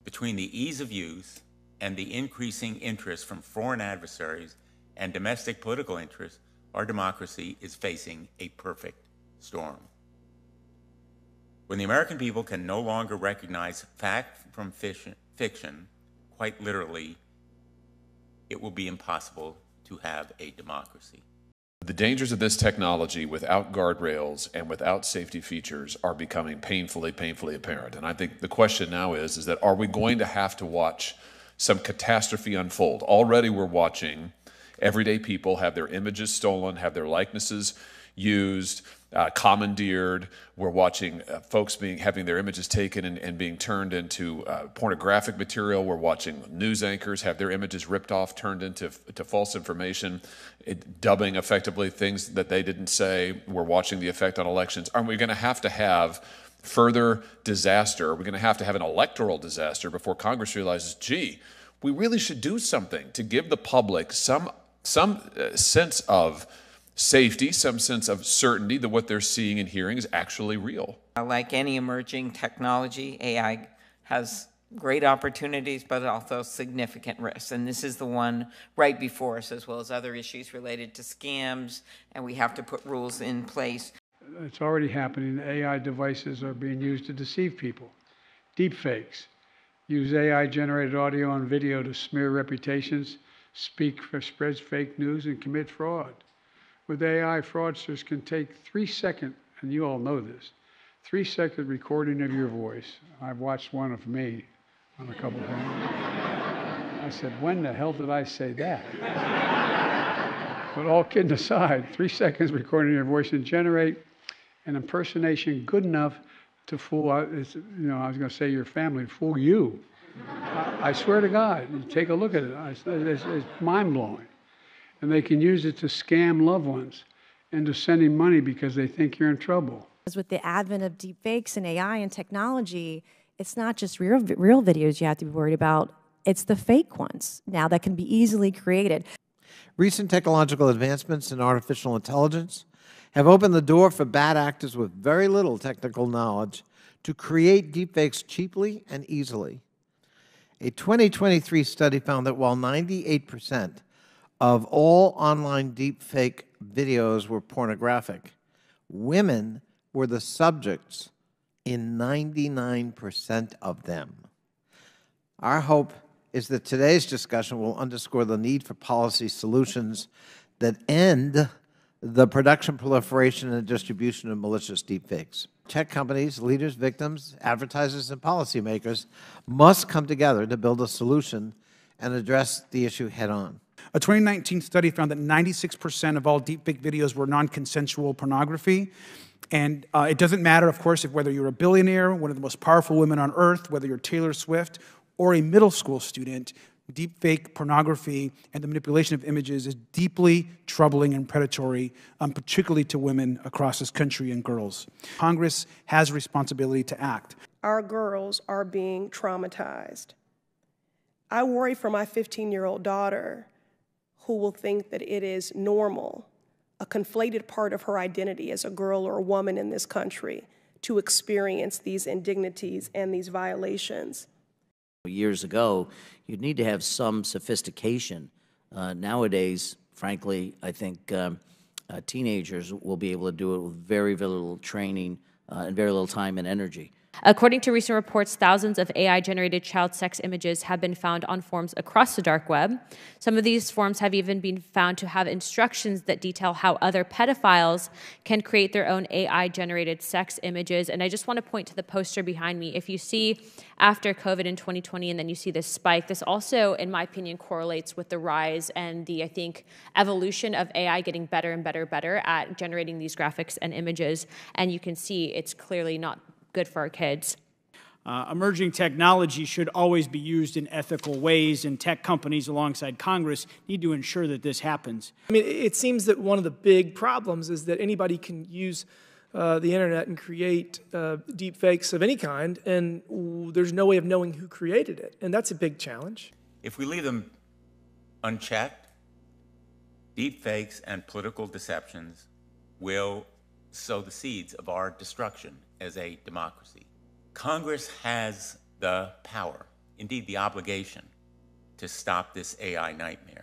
Between the ease of use and the increasing interest from foreign adversaries and domestic political interests, our democracy is facing a perfect storm. When the American people can no longer recognize fact from fiction, quite literally, it will be impossible to have a democracy. The dangers of this technology without guardrails and without safety features are becoming painfully apparent. And I think the question now is that are we going to have to watch some catastrophe unfold? Already we're watching everyday people have their images stolen, have their likenesses used, commandeered. We're watching folks having their images taken and being turned into pornographic material. We're watching news anchors have their images ripped off, turned into false information, dubbing effectively things that they didn't say. We're watching the effect on elections. Are we going to have further disaster? Are we going to have an electoral disaster before Congress realizes, gee, we really should do something to give the public some sense of safety, some sense of certainty that what they're seeing and hearing is actually real? Like any emerging technology, AI has great opportunities, but also significant risks. And this is the one right before us, as well as other issues related to scams, and we have to put rules in place. It's already happening. AI devices are being used to deceive people. Deepfakes use AI-generated audio and video to smear reputations, spread fake news, and commit fraud. With AI, fraudsters can take 3-second, and you all know this, 3-second recording of your voice. I've watched one of me on a couple of things. I said, when the hell did I say that? But all kidding aside, 3 seconds recording your voice and generate an impersonation good enough to fool, I was going to say your family, fool you. I swear to God, you take a look at it. It's mind-blowing. And they can use it to scam loved ones into sending money because they think you're in trouble. With the advent of deepfakes and AI and technology, it's not just real videos you have to be worried about, it's the fake ones now that can be easily created. Recent technological advancements in artificial intelligence have opened the door for bad actors with very little technical knowledge to create deepfakes cheaply and easily. A 2023 study found that while 98% of all online deepfake videos were pornographic, women were the subjects in 99% of them. Our hope is that today's discussion will underscore the need for policy solutions that end the production, proliferation, and distribution of malicious deepfakes. Tech companies, leaders, victims, advertisers, and policymakers must come together to build a solution and address the issue head-on. A 2019 study found that 96% of all deepfake videos were non-consensual pornography. And it doesn't matter, of course, whether you're a billionaire, one of the most powerful women on earth, whether you're Taylor Swift, or a middle school student, deepfake pornography and the manipulation of images is deeply troubling and predatory, particularly to women across this country and girls. Congress has a responsibility to act. Our girls are being traumatized. I worry for my 15-year-old daughter, who will think that it is normal, a conflated part of her identity as a girl or a woman in this country, to experience these indignities and these violations. Years ago, you'd need to have some sophistication. Nowadays, frankly, I think teenagers will be able to do it with very little training and very little time and energy. According to recent reports, thousands of AI-generated child sex images have been found on forums across the dark web. Some of these forums have even been found to have instructions that detail how other pedophiles can create their own AI-generated sex images. And I just want to point to the poster behind me. If you see after COVID in 2020 and then you see this spike, this also, in my opinion, correlates with the rise and the, I think, evolution of AI getting better and better at generating these graphics and images. And you can see it's clearly not good for our kids. Emerging technology should always be used in ethical ways, and tech companies alongside Congress need to ensure that this happens. I mean, it seems that one of the big problems is that anybody can use the internet and create deep fakes of any kind, and there's no way of knowing who created it, and that's a big challenge. If we leave them unchecked, deep fakes and political deceptions will sow the seeds of our destruction as a democracy. Congress has the power indeed the obligation, to stop this AI nightmare.